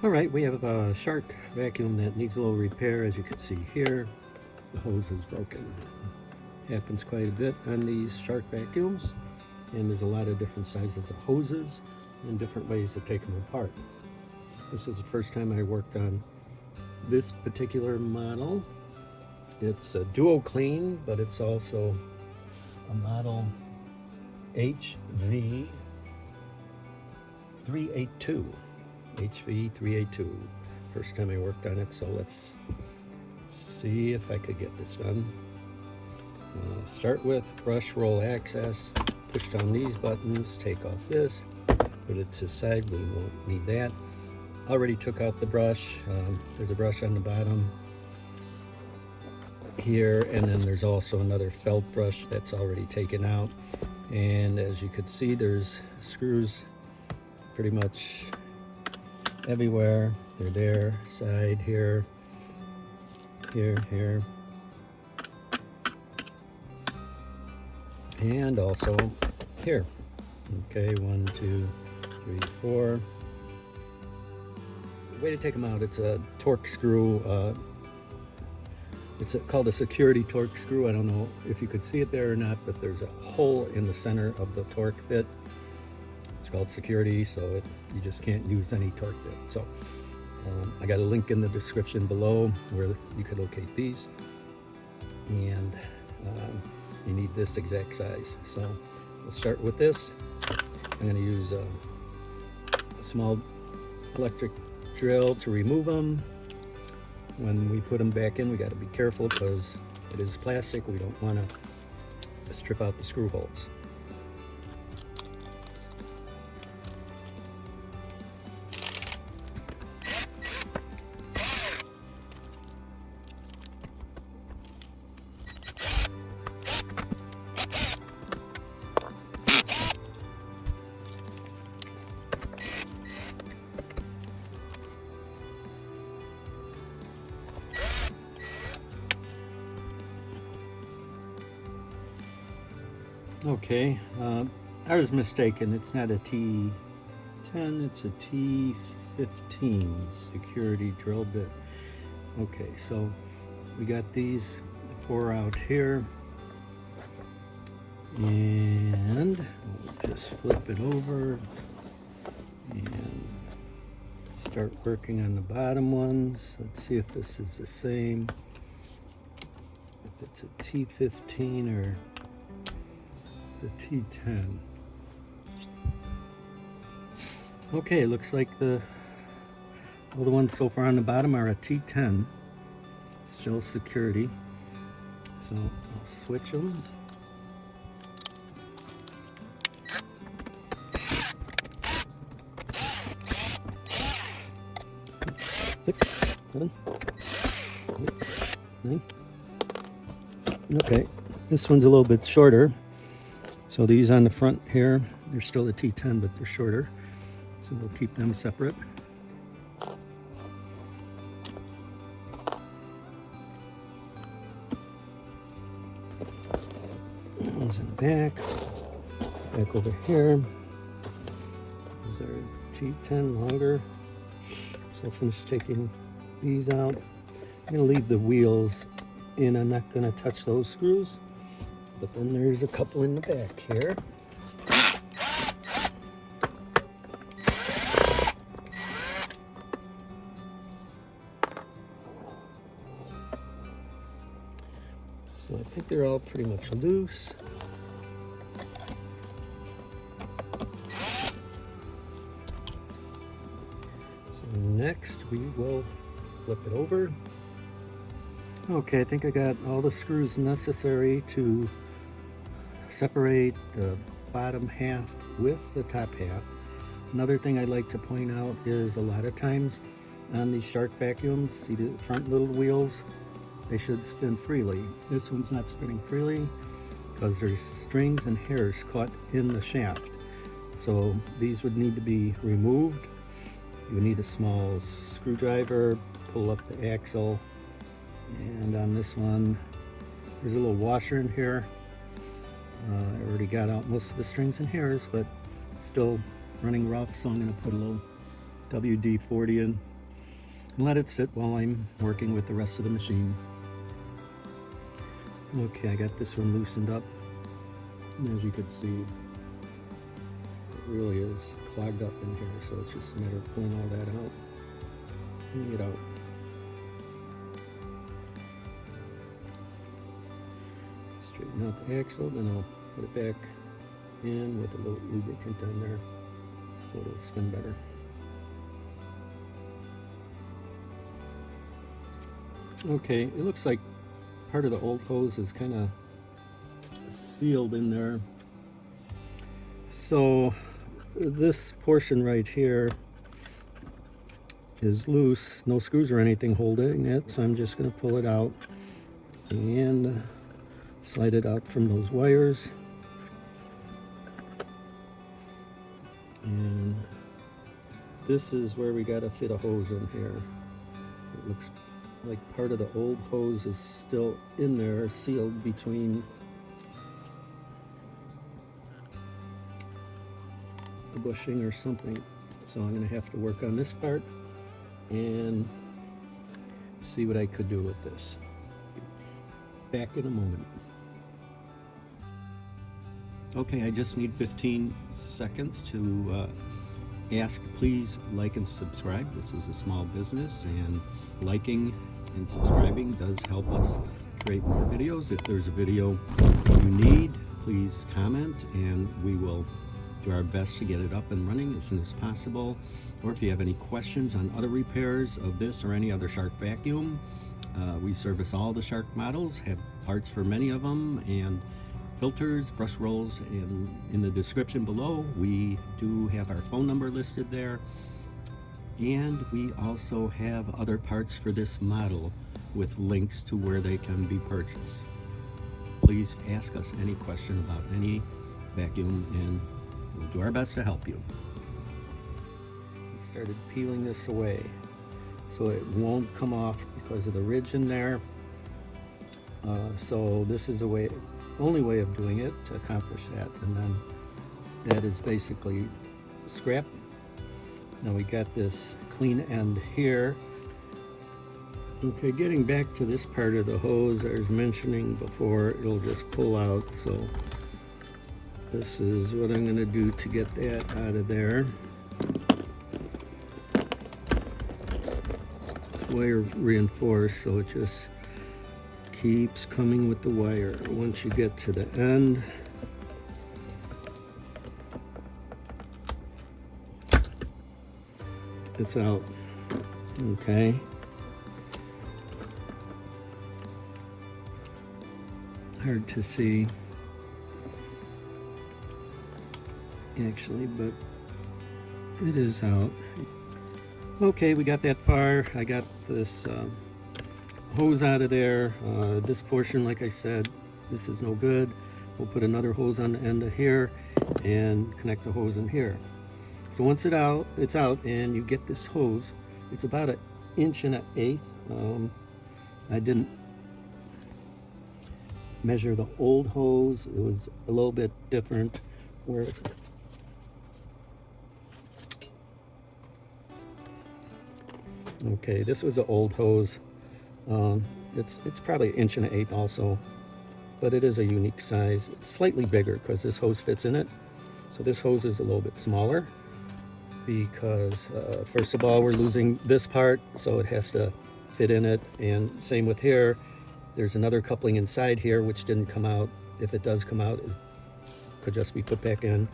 Alright, we have a Shark vacuum that needs a little repair. As you can see here, the hose is broken. Happens quite a bit on these Shark vacuums, and there's a lot of different sizes of hoses and different ways to take them apart. This is the first time I worked on this particular model. It's a dual clean, but it's also a model HV382. HV382. First time I worked on it, so let's see if I could get this done. Start with brush roll access. Push down these buttons, take off this, put it to the side. We won't need that. Already took out the brush. There's a brush on the bottom here, and then there's also another felt brush that's already taken out. And as you can see, there's screws pretty much everywhere. They're there, side here, here, and also here. Okay, 1, 2, 3, 4. The way to take them out, it's a torque screw. It's called a security torque screw. I don't know if you could see it there or not, but there's a hole in the center of the torque bit. It's called security, so you just can't use any torque bit. So I got a link in the description below where you could locate these, and you need this exact size. So we'll start with this. I'm going to use a small electric drill to remove them. When we put them back in, we got to be careful because it is plastic. We don't want to strip out the screw holes. Okay, I was mistaken. It's not a T10, it's a T15 security drill bit. Okay, so we got these 4 out here, and we'll just flip it over and start working on the bottom ones. Let's see if this is the same, if it's a T15 or the T10. Okay, looks like all the ones so far on the bottom are a T10. Still security. So I'll switch them. Six, 7, 8, 9. Okay, this one's a little bit shorter. So these on the front here, they're still a T10, but they're shorter. So we'll keep them separate. One's in the back over here. These are T10 longer. So I'll finish taking these out. I'm gonna leave the wheels in. I'm not gonna touch those screws. But then there's a couple in the back here. So I think they're all pretty much loose. So next we will flip it over. Okay, I think I got all the screws necessary to separate the bottom half with the top half. Another thing I'd like to point out is a lot of times on these Shark vacuums, see the front little wheels, they should spin freely. This one's not spinning freely because there's strings and hairs caught in the shaft. So these would need to be removed. You would need a small screwdriver, pull up the axle, and on this one there's a little washer in here. I already got out most of the strings and hairs, but it's still running rough, so I'm going to put a little WD-40 in and let it sit while I'm working with the rest of the machine. Okay, I got this one loosened up, and as you can see, it really is clogged up in here, so it's just a matter of pulling all that out, cleaning it out. Straighten out the axle, then I'll put it back in with a little lubricant on there so it'll spin better. Okay, it looks like part of the old hose is kind of sealed in there. So this portion right here is loose, no screws or anything holding it, so I'm just going to pull it out and slide it out from those wires. And this is where we got to fit a hose in here. It looks like part of the old hose is still in there, sealed between a bushing or something. So I'm going to have to work on this part and see what I could do with this. Back in a moment. Okay, I just need 15 seconds to ask, please like and subscribe. This is a small business, and liking and subscribing does help us create more videos. If there's a video you need, please comment and we will do our best to get it up and running as soon as possible. Or if you have any questions on other repairs of this or any other Shark vacuum, we service all the Shark models, have parts for many of them, and filters, brush rolls, and in the description below we do have our phone number listed there, and we also have other parts for this model with links to where they can be purchased. Please ask us any question about any vacuum and we'll do our best to help you. I started peeling this away so it won't come off because of the ridge in there. So this is a only way of doing it to accomplish that, and then that is basically scrap. Now we got this clean end here. Okay, getting back to this part of the hose I was mentioning before, it'll just pull out, so this is what I'm going to do to get that out of there. It's wire reinforced, so it just keeps coming with the wire. Once you get to the end, it's out. Okay. Hard to see actually, but it is out. Okay, we got that far. I got this hose out of there. This portion, like I said, this is no good. We'll put another hose on the end of here and connect the hose in here. So once it's out and you get this hose, it's about 1 1/8 inch. I didn't measure the old hose. It was a little bit different. Where is it? Okay, this was an old hose. It's probably 1 1/8 inch also, but it is a unique size. It's slightly bigger because this hose fits in it. So this hose is a little bit smaller because first of all, we're losing this part, so it has to fit in it. And same with here. There's another coupling inside here which didn't come out. If it does come out, it could just be put back in.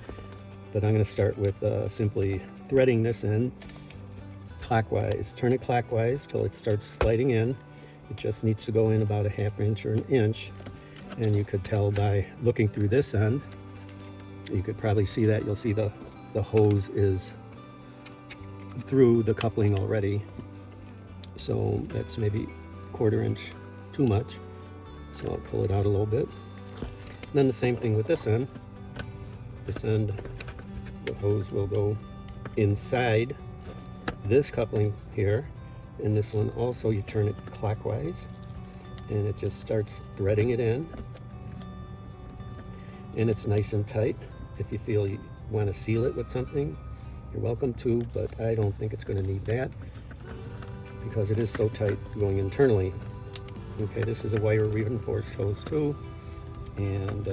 But I'm going to start with simply threading this in clockwise. Turn it clockwise till it starts sliding in. It just needs to go in about 1/2 inch or 1 inch, and you could tell by looking through this end. You could probably see that. You'll see the hose is through the coupling already, so that's maybe 1/4 inch too much, so I'll pull it out a little bit. And then the same thing with this end. This end, the hose will go inside this coupling here, and this one also, you turn it clockwise and it just starts threading it in, and it's nice and tight. If you feel you want to seal it with something, you're welcome to, but I don't think it's going to need that. because it is so tight going internally. Okay, this is a wire reinforced hose too, and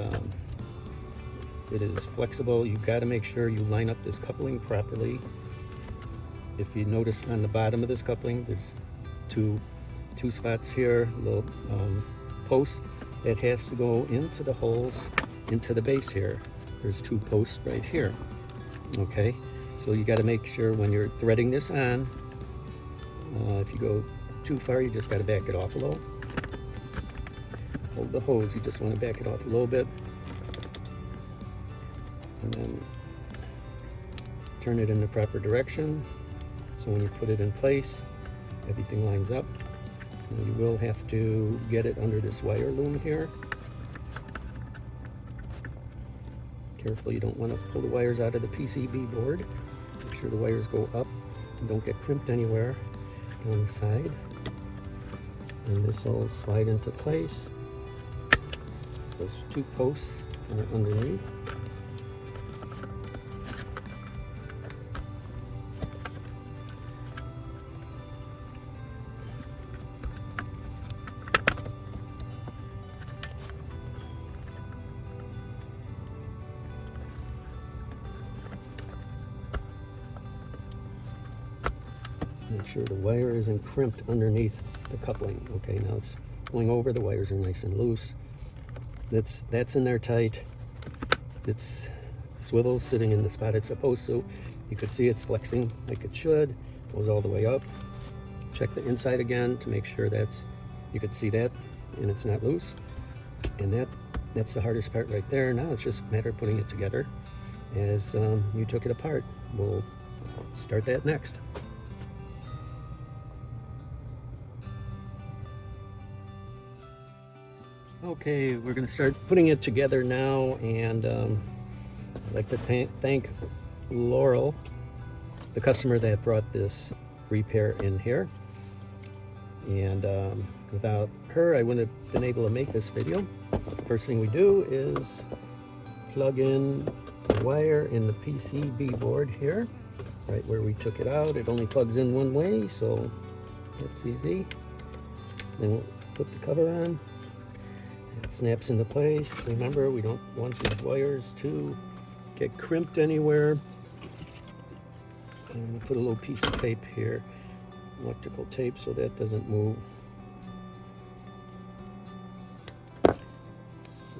it is flexible. You've got to make sure you line up this coupling properly. If you notice on the bottom of this coupling, there's two spots here, little posts that has to go into the holes, into the base here. There's 2 posts right here. Okay, so you got to make sure when you're threading this on, if you go too far, you just got to back it off a little. Hold the hose, you just want to back it off a little bit, and then turn it in the proper direction. So when you put it in place, everything lines up. Now you will have to get it under this wire loom here. Careful, you don't want to pull the wires out of the PCB board. Make sure the wires go up and don't get crimped anywhere on the side. And this will slide into place. Those 2 posts are underneath. Make sure the wire isn't crimped underneath the coupling. Okay, now it's going over, the wires are nice and loose. That's in there tight. It's swivels sitting in the spot it's supposed to. You could see it's flexing like it should. Goes all the way up. Check the inside again to make sure you could see that and it's not loose. And that's the hardest part right there. Now it's just a matter of putting it together as you took it apart. We'll start that next. Okay, we're going to start putting it together now, and I'd like to thank Laurel, the customer that brought this repair in here. And without her, I wouldn't have been able to make this video. First thing we do is plug in the wire in the PCB board here, right where we took it out. It only plugs in one way, so that's easy. Then we'll put the cover on. It snaps into place. Remember, we don't want these wires to get crimped anywhere. And we'll put a little piece of tape here, electrical tape, so that doesn't move. So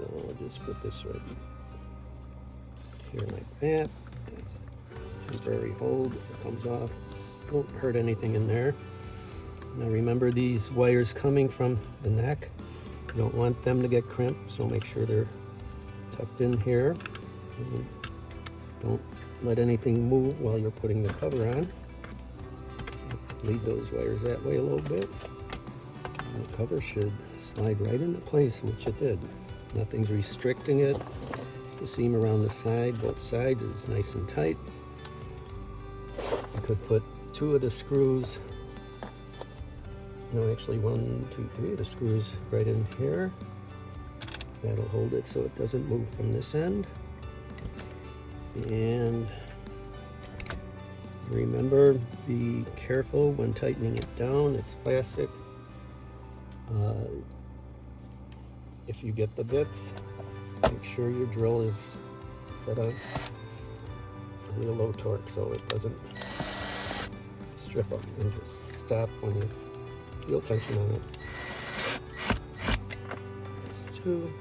I'll just put this right here like that. That's a temporary hold. If it comes off, won't hurt anything in there. Now remember, these wires coming from the neck, you don't want them to get crimped, so make sure they're tucked in here. And don't let anything move while you're putting the cover on. Lead those wires that way a little bit. And the cover should slide right into place, which it did. Nothing's restricting it. The seam around the side, both sides, is nice and tight. You could put 2 of the screws, no, actually 1, 2, 3 of the screws right in here. That'll hold it so it doesn't move from this end. And remember, be careful when tightening it down. It's plastic. If you get the bits, make sure your drill is set up a real low torque so it doesn't strip up, and just stop when you feel tension on it. That's 2.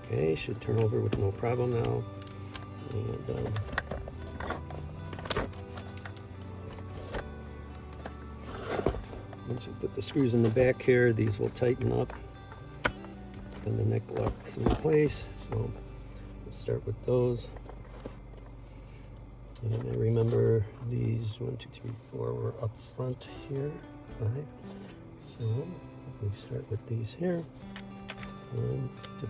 Okay, should turn over with no problem now. And once you put the screws in the back here, these will tighten up. Then the neck locks in place. So we'll start with those. And I remember these 1, 2, 3, 4 were up front here. 5. So we start with these here. 1, 2.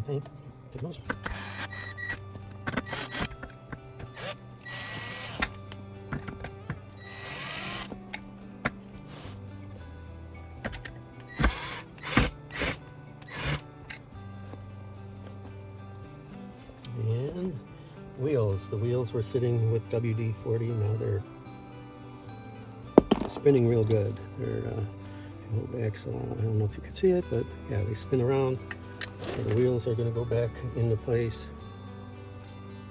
Okay, take those. wheels. The wheels were sitting with WD-40, now they're spinning real good. They're hold back, so I don't know if you can see it, but yeah, they spin around. So the wheels are going to go back into place.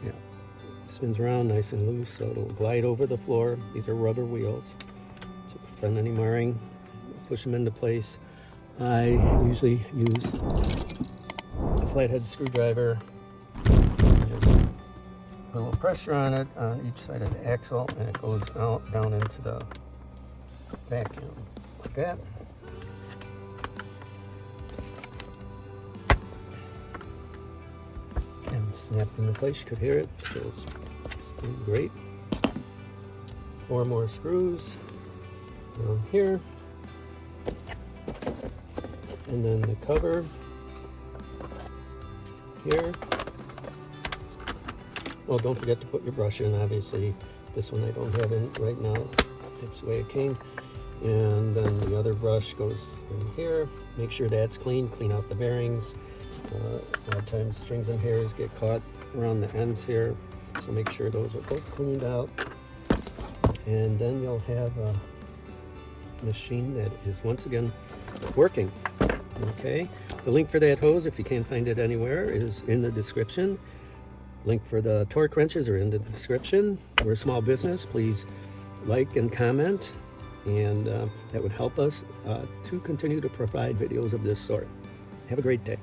Yeah, it spins around nice and loose, so it'll glide over the floor. These are rubber wheels to prevent any marring. Push them into place. I usually use a flathead screwdriver. Just put a little pressure on it on each side of the axle, and it goes out down into the vacuum like that. And snap into place. You could hear it. Still spinning great. 4 more screws down here. And then the cover here. Oh, don't forget to put your brush in. Obviously, this one I don't have in right now. It's the way it came. And then the other brush goes in here. Make sure that's clean. Clean out the bearings. A lot of times strings and hairs get caught around the ends here. So make sure those are both cleaned out. And then you'll have a machine that is once again working. Okay, the link for that hose, if you can't find it anywhere, is in the description. Link for the torque wrenches are in the description. We're a small business. Please like and comment, and that would help us to continue to provide videos of this sort. Have a great day.